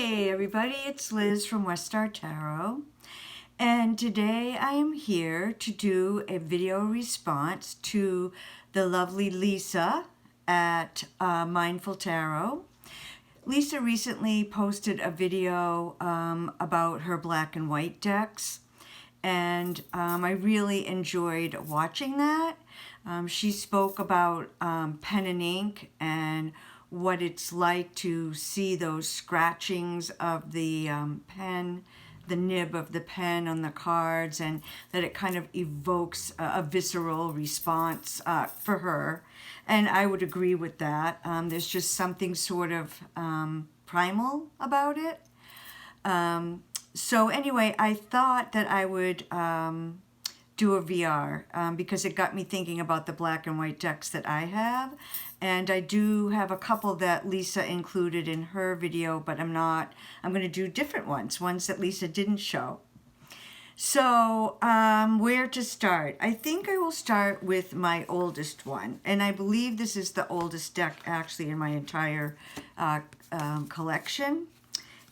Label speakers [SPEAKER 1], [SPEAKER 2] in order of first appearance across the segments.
[SPEAKER 1] Hey everybody, it's Liz from West Star Tarot, and today I am here to do a video response to the lovely Lisa at Mindful Tarot. Lisa recently posted a video about her black and white decks, and I really enjoyed watching that. She spoke about pen and ink and what it's like to see those scratchings of the pen, the nib of the pen on the cards, and that it kind of evokes a visceral response for her. And I would agree with that. There's just something sort of primal about it. So anyway, I thought that I would do a VR because it got me thinking about the black and white decks that I have. And I do have a couple that Lisa included in her video, but I'm going to do different ones that Lisa didn't show. So where to start? I think I will start with my oldest one. And I believe this is the oldest deck actually in my entire collection.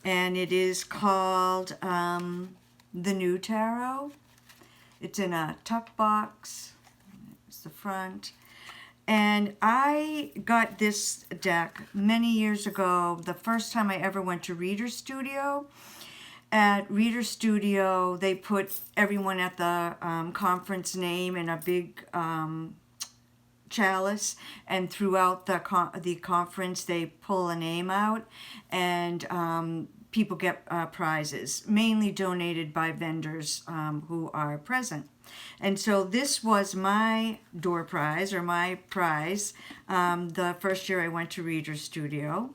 [SPEAKER 1] And it is called the New Tarot. It's in a tuck box. It's the front. And I got this deck many years ago, the first time I ever went to Reader Studio. At Reader Studio, they put everyone at the conference name in a big chalice, and throughout the conference they pull a name out, and people get prizes, mainly donated by vendors who are present. And so this was my door prize, or my prize, the first year I went to Reader Studio.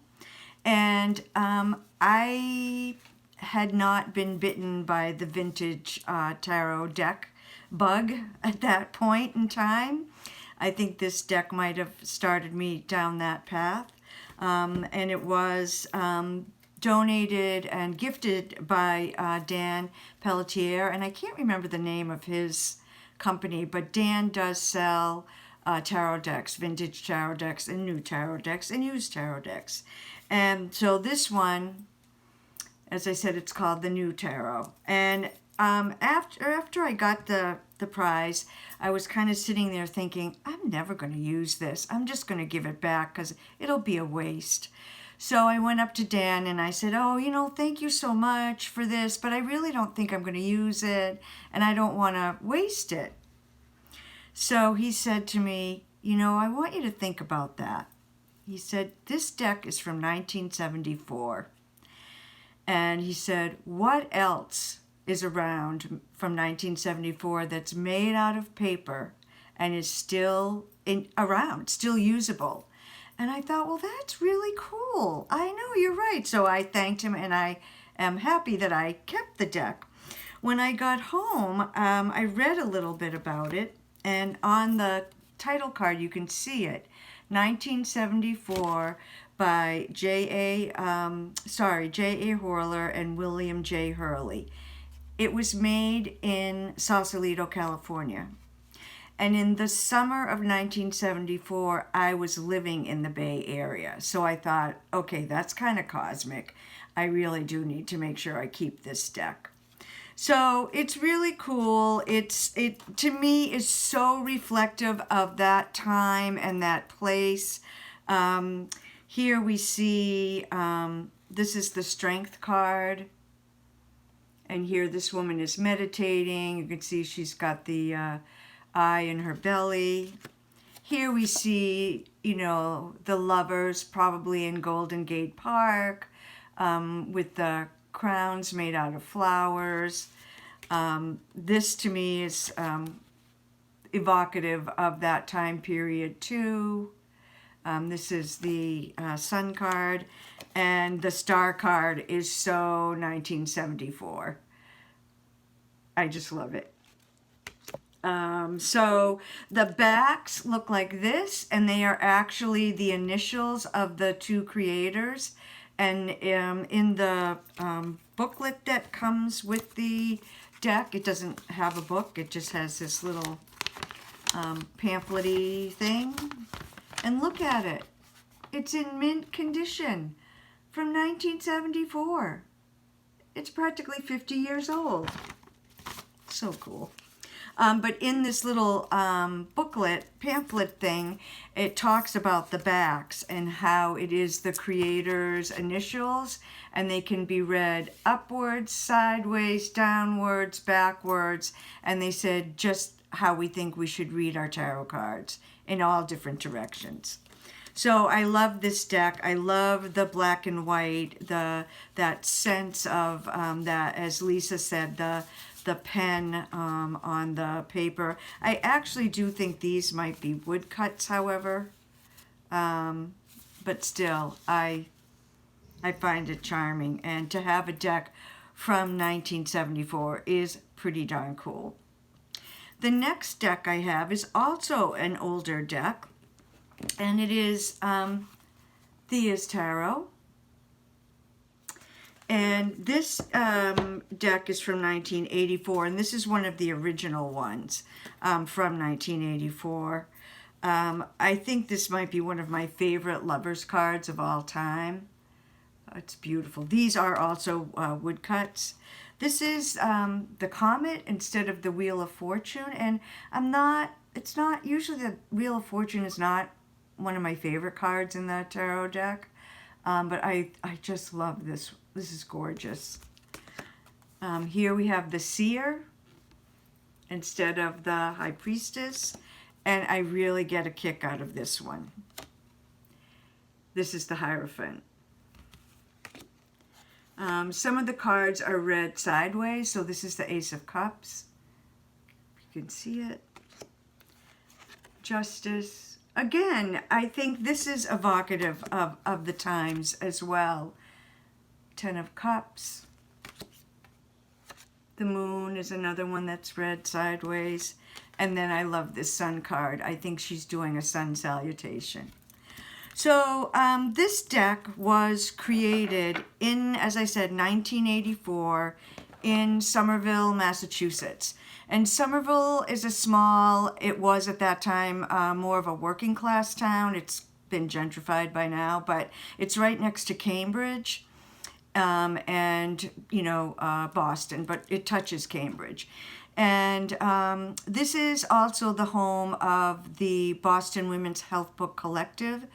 [SPEAKER 1] And I had not been bitten by the vintage tarot deck bug at that point in time. I think this deck might have started me down that path. And it was donated and gifted by Dan Pelletier, and I can't remember the name of his company, but Dan does sell tarot decks, vintage tarot decks, and new tarot decks, and used tarot decks. And so this one, as I said, it's called the New Tarot. And after I got the prize, I was kind of sitting there thinking, I'm never going to use this. I'm just going to give it back because it'll be a waste. So I went up to Dan and I said, oh, thank you so much for this, but I really don't think I'm going to use it, and I don't want to waste it. So he said to me, I want you to think about that. He said, this deck is from 1974. And he said, what else is around from 1974 that's made out of paper and is still around, still usable? And I thought, well, that's really cool. I know, you're right. So I thanked him, and I am happy that I kept the deck. When I got home, I read a little bit about it, and on the title card you can see it, 1974 by J.A. Horler and William J. Hurley. It was made in Sausalito, California. And in the summer of 1974, I was living in the Bay Area. So I thought, okay, that's kind of cosmic. I really do need to make sure I keep this deck. So it's really cool. It to me is so reflective of that time and that place. Here we see, this is the Strength card. And here this woman is meditating. You can see she's got the eye in her belly. Here we see, the lovers probably in Golden Gate Park with the crowns made out of flowers. This to me is evocative of that time period too. This is the Sun card, and the Star card is so 1974. I just love it. So the backs look like this, and they are actually the initials of the two creators. And in the booklet that comes with the deck, it doesn't have a book, it just has this little pamphlet-y thing. And look at it. It's in mint condition from 1974. It's practically 50 years old. So cool. But in this little pamphlet thing, it talks about the backs and how it is the creator's initials, and they can be read upwards, sideways, downwards, backwards, and they said just how we think we should read our tarot cards in all different directions. So I love this deck. I love the black and white, that sense of that, as Lisa said, the pen on the paper. I actually do think these might be woodcuts, however, but still, I find it charming. And to have a deck from 1974 is pretty darn cool. The next deck I have is also an older deck, and it is Thea's Tarot. And this deck is from 1984, and this is one of the original ones from 1984. I think this might be one of my favorite lovers cards of all time. It's beautiful. These are also woodcuts. This is the Comet instead of the Wheel of Fortune, and it's not, usually the Wheel of Fortune is not one of my favorite cards in the tarot deck, but I just love this. This is gorgeous. Here we have the Seer instead of the High Priestess, and I really get a kick out of this one. This is the Hierophant. Some of the cards are read sideways, so this is the Ace of Cups. You can see it. Justice. Again, I think this is evocative of the times as well. Ten of Cups. The Moon is another one that's read sideways. And then I love this Sun card. I think she's doing a sun salutation. So this deck was created in, as I said, 1984 in Somerville, Massachusetts. And Somerville is it was at that time more of a working class town. It's been gentrified by now, but it's right next to Cambridge. And, Boston, but it touches Cambridge. And this is also the home of the Boston Women's Health Book Collective,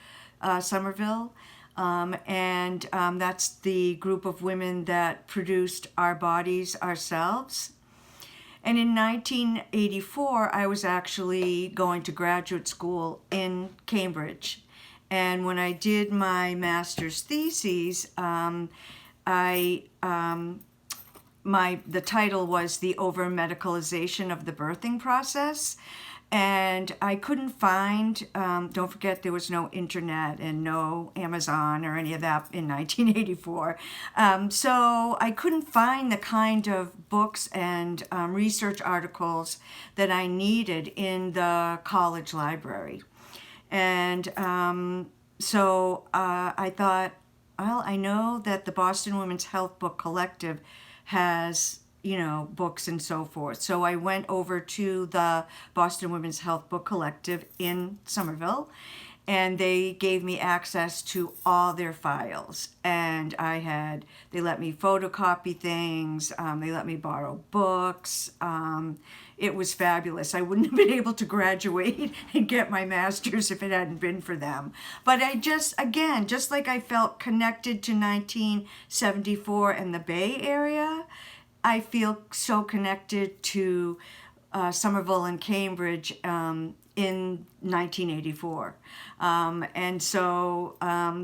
[SPEAKER 1] Somerville. And that's the group of women that produced Our Bodies, Ourselves. And in 1984, I was actually going to graduate school in Cambridge. And when I did my master's thesis, the title was The Over-Medicalization of the Birthing Process, and I couldn't find, don't forget there was no internet and no Amazon or any of that in 1984, so I couldn't find the kind of books and research articles that I needed in the college library. And so I thought, well, I know that the Boston Women's Health Book Collective has, books and so forth. So I went over to the Boston Women's Health Book Collective in Somerville, and they gave me access to all their files. And they let me photocopy things, they let me borrow books. It was fabulous. I wouldn't have been able to graduate and get my master's if it hadn't been for them. But just like I felt connected to 1974 and the Bay Area, I feel so connected to Somerville and Cambridge in 1984. And so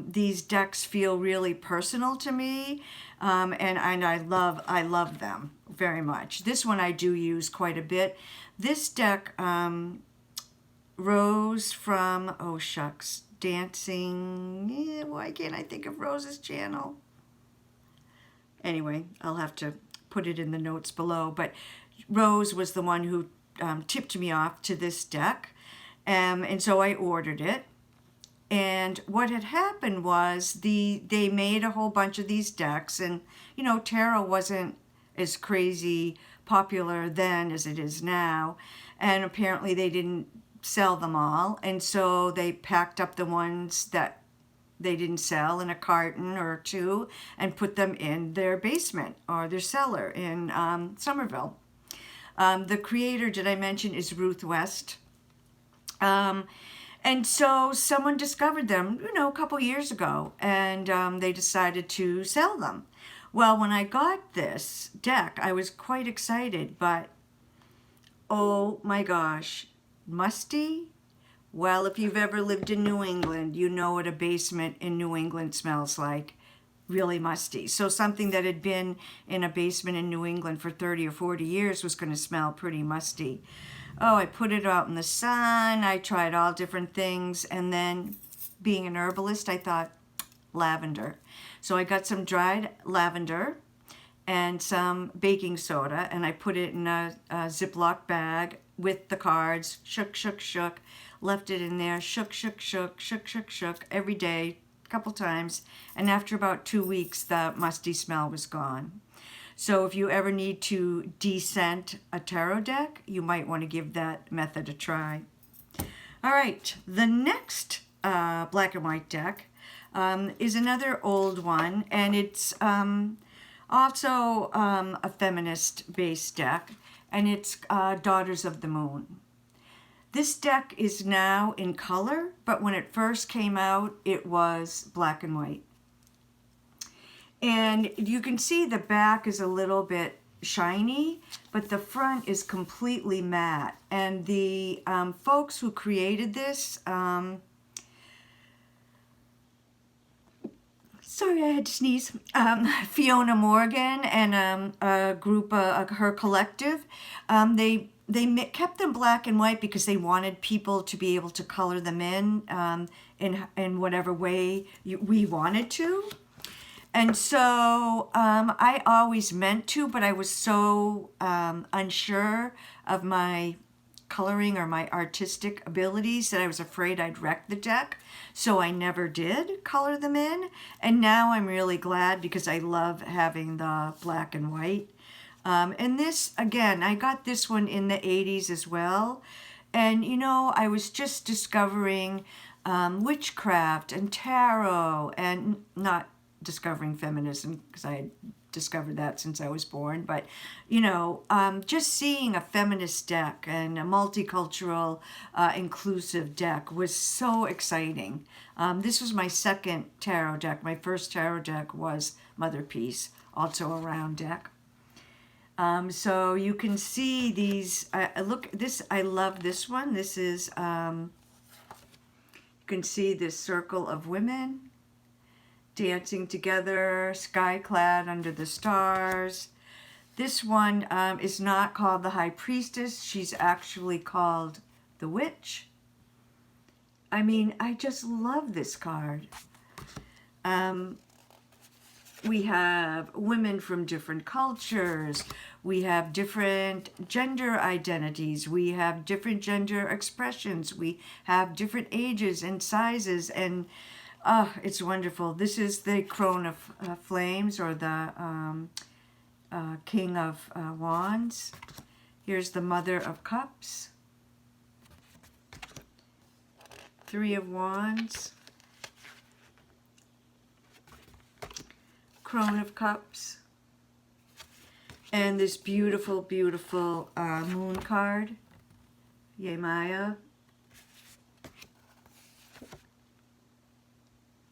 [SPEAKER 1] these decks feel really personal to me, and I love them very much. This one I do use quite a bit. This deck Rose from, oh shucks, Dancing, why can't I think of Rose's channel? Anyway, I'll have to put it in the notes below, but Rose was the one who tipped me off to this deck, and so I ordered it. And what had happened was they made a whole bunch of these decks, and tarot wasn't as crazy popular then as it is now, and apparently they didn't sell them all, and so they packed up the ones that they didn't sell in a carton or two and put them in their basement or their cellar in Somerville. The creator, did I mention, is Ruth West. And so someone discovered them, a couple years ago, and they decided to sell them. Well, when I got this deck, I was quite excited, but oh my gosh, musty? Well, if you've ever lived in New England, you know what a basement in New England smells like. Really musty. So something that had been in a basement in New England for 30 or 40 years was going to smell pretty musty. Oh, I put it out in the sun. I tried all different things. And then, being an herbalist, I thought lavender. So I got some dried lavender and some baking soda, and I put it in a Ziploc bag with the cards, shook, left it in there, shook, every day, a couple times, and after about 2 weeks, the musty smell was gone. So if you ever need to descent a tarot deck, you might want to give that method a try. All right, the next black and white deck is another old one, and it's also a feminist-based deck, and it's Daughters of the Moon. This deck is now in color, but when it first came out, it was black and white. And you can see the back is a little bit shiny, but the front is completely matte. And the folks who created this, sorry, I had to sneeze. Fiona Morgan and a group, her collective, they kept them black and white because they wanted people to be able to color them in whatever way we wanted to. And so I always meant to, but I was so unsure of my coloring or my artistic abilities that I was afraid I'd wreck the deck. So I never did color them in. And now I'm really glad because I love having the black and white. And this, again, I got this one in the 80s as well. And, I was just discovering witchcraft and tarot, and not discovering feminism because I had discovered that since I was born. But, just seeing a feminist deck and a multicultural, inclusive deck was so exciting. This was my second tarot deck. My first tarot deck was Mother Peace, also a round deck. So you can see these, look, this, I love this one. This is, you can see this circle of women dancing together, sky-clad under the stars. This one is not called the High Priestess. She's actually called the Witch. I mean, I just love this card. We have women from different cultures. We have different gender identities. We have different gender expressions. We have different ages and sizes. And it's wonderful. This is the Crone of Flames, or the King of Wands. Here's the Mother of Cups. Three of Wands. Crone of Cups. And this beautiful, beautiful moon card, Yemaya.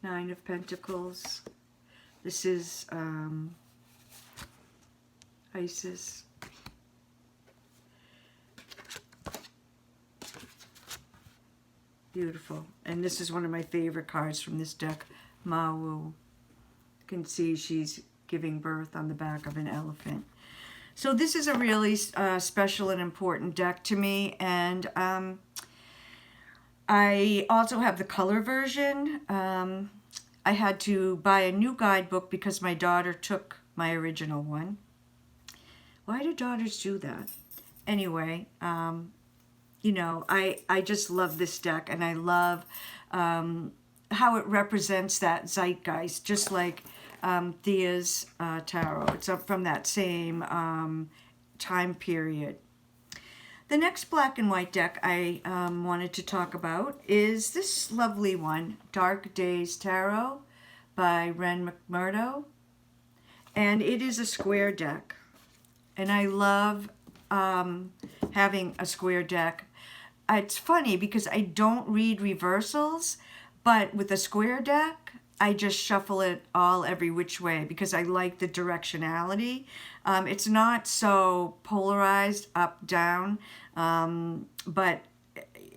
[SPEAKER 1] Nine of Pentacles. This is Isis. Beautiful. And this is one of my favorite cards from this deck, Mawu. You can see she's giving birth on the back of an elephant. So this is a really special and important deck to me, and I also have the color version. I had to buy a new guidebook because my daughter took my original one. Why do daughters do that? Anyway, I just love this deck, and I love how it represents that zeitgeist, just like Thea's Tarot. It's up from that same time period. The next black and white deck I wanted to talk about is this lovely one, Dark Days Tarot by Ren McMurdo. And it is a square deck. And I love having a square deck. It's funny because I don't read reversals, but with a square deck, I just shuffle it all every which way because I like the directionality. It's not so polarized up, down, but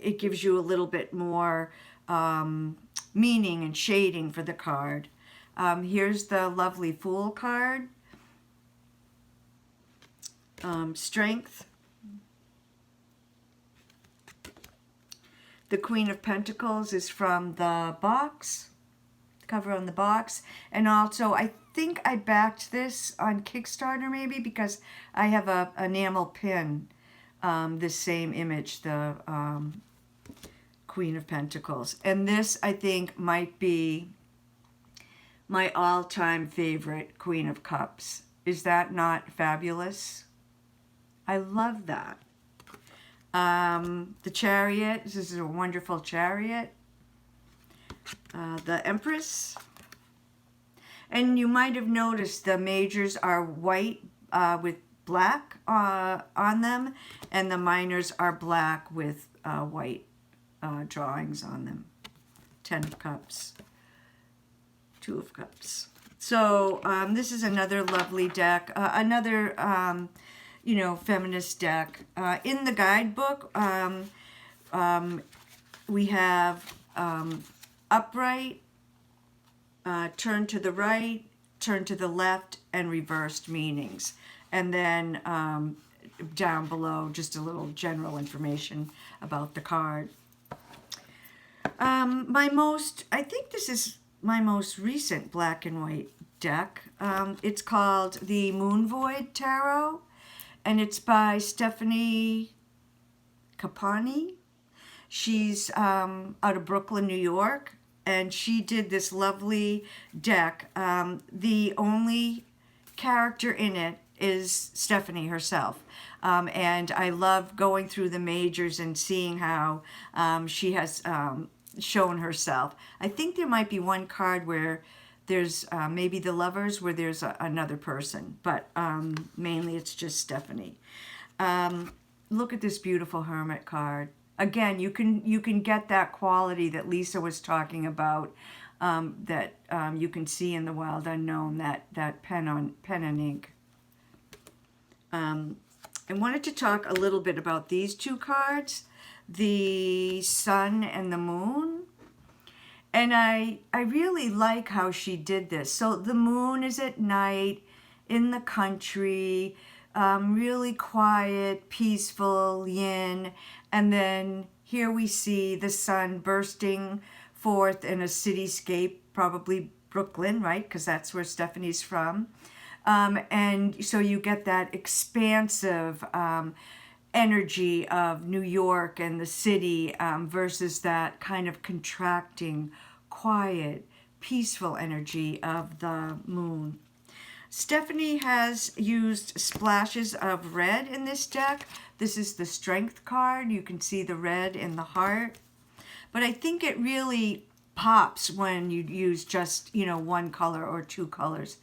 [SPEAKER 1] it gives you a little bit more meaning and shading for the card. Here's the lovely Fool card. Strength. The Queen of Pentacles is from the box, cover on the box. And also, I think I backed this on Kickstarter maybe because I have a enamel pin, this same image, the Queen of Pentacles. And this, I think, might be my all-time favorite Queen of Cups. Is that not fabulous? I love that. The Chariot, this is a wonderful Chariot. The Empress. And you might have noticed the majors are white with black on them, and the minors are black with white drawings on them. 10 of Cups. 2 of Cups. So this is another lovely deck. Another feminist deck. In the guidebook, we have upright, turn to the right, turn to the left, and reversed meanings. And then down below, just a little general information about the card. I think this is my most recent black and white deck. It's called the Moon Void Tarot. And it's by Stephanie Capani. She's out of Brooklyn, New York. And she did this lovely deck. The only character in it is Stephanie herself. And I love going through the majors and seeing how she has shown herself. I think there might be one card where there's maybe the Lovers where there's another person, but mainly it's just Stephanie. Look at this beautiful Hermit card. Again, you can get that quality that Lisa was talking about, that you can see in the Wild Unknown, that pen and ink. I wanted to talk a little bit about these two cards, the Sun and the Moon. And I really like how she did this. So the moon is at night in the country, really quiet, peaceful, yin. And then here we see the sun bursting forth in a cityscape, probably Brooklyn, right? Because that's where Stephanie's from. And so you get that expansive energy of New York and the city versus that kind of contracting, quiet, peaceful energy of the moon. Stephanie has used splashes of red in this deck. This is the Strength card. You can see the red in the heart. But I think it really pops when you use just, one color or two colors.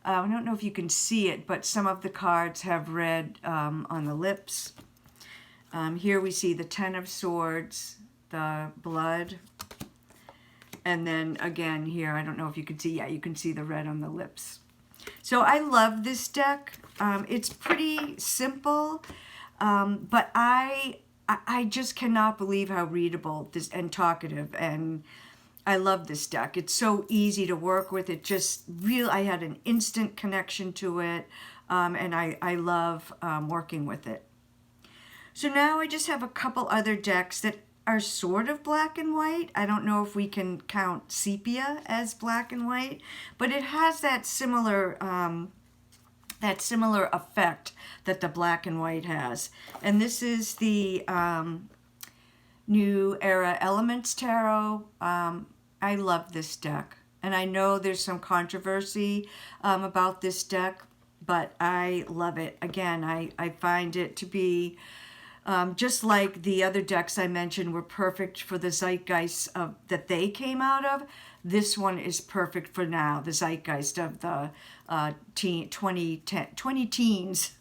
[SPEAKER 1] I don't know if you can see it, but some of the cards have red on the lips. Here we see the Ten of Swords, the blood. And then again here, I don't know if you can see, you can see the red on the lips. So I love this deck. It's pretty simple, but I just cannot believe how readable this and talkative, and I love this deck. It's so easy to work with. It just I had an instant connection to it, and I love working with it. So now I just have a couple other decks that are sort of black and white. I don't know if we can count sepia as black and white, but it has that similar effect that the black and white has. And this is the New Era Elements Tarot. I love this deck, and I know there's some controversy about this deck, but I love it. Again, I find it to be Just like the other decks I mentioned were perfect for the zeitgeist that they came out of, this one is perfect for now, the zeitgeist of the 20 teens,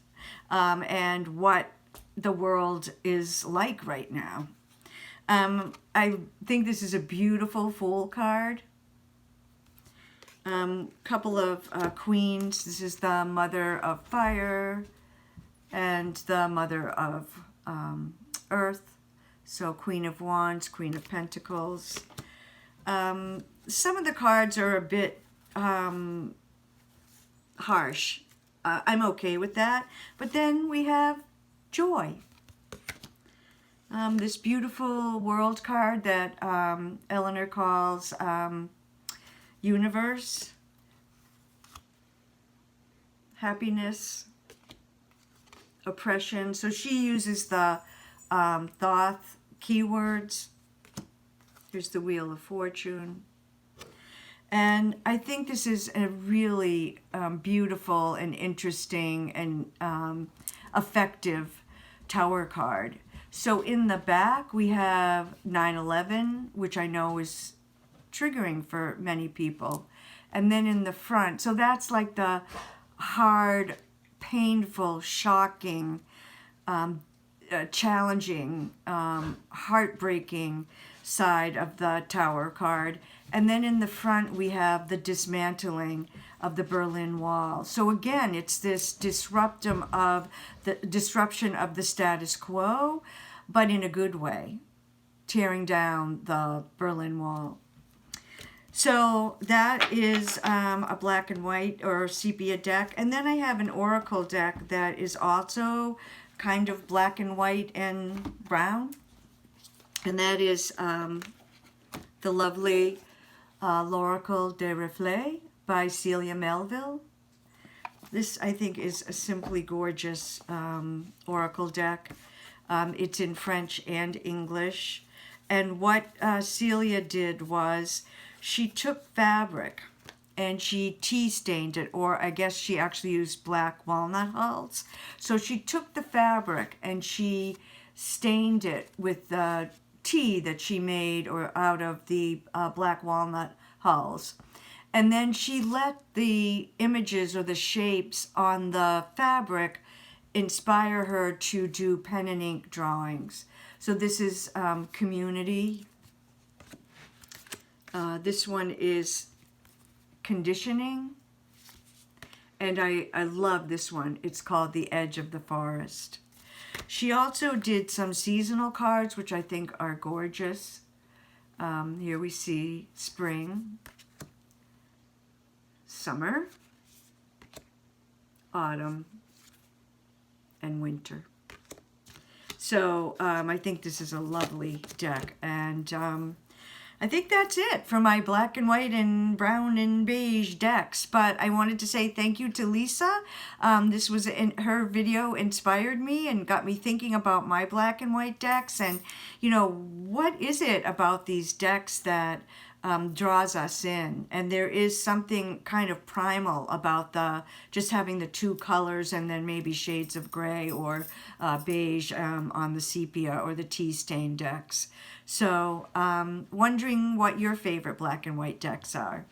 [SPEAKER 1] and what the world is like right now. I think this is a beautiful Fool card. Couple of queens. This is the Mother of Fire and the Mother of Earth. So Queen of Wands, Queen of Pentacles. Some of the cards are a bit harsh. I'm okay with that. But then we have Joy. This beautiful World card that Eleanor calls Universe, Happiness, Oppression. So she uses the Thoth keywords. Here's the Wheel of Fortune. And I think this is a really beautiful and interesting and effective Tower card. So in the back we have 9/11, which I know is triggering for many people. And then in the front, so that's like the hard, painful, shocking, challenging, heartbreaking side of the Tower card. And then in the front we have the dismantling of the Berlin Wall. So again, it's this disruption of the status quo, but in a good way, tearing down the Berlin Wall. So that is a black and white or sepia deck. And then I have an oracle deck that is also kind of black and white and brown. And that is the lovely L'Oracle des Reflets by Celia Melville. This, I think, is a simply gorgeous oracle deck. It's in French and English. And what Celia did was she took fabric and she tea stained it, or I guess she actually used black walnut hulls. So she took the fabric and she stained it with the tea that she made or out of the black walnut hulls. And then she let the images or the shapes on the fabric inspire her to do pen and ink drawings. So this is Community. This one is Conditioning. And I love this one. It's called The Edge of the Forest. She also did some seasonal cards, which I think are gorgeous. Here we see spring, summer, autumn, and winter. So I think this is a lovely deck. And I think that's it for my black and white and brown and beige decks. But I wanted to say thank you to Lisa. This was her video inspired me and got me thinking about my black and white decks. And, you know, what is it about these decks that draws us in? And there is something kind of primal about just having the two colors and then maybe shades of gray or beige on the sepia or the tea stain decks. So wondering what your favorite black and white decks are.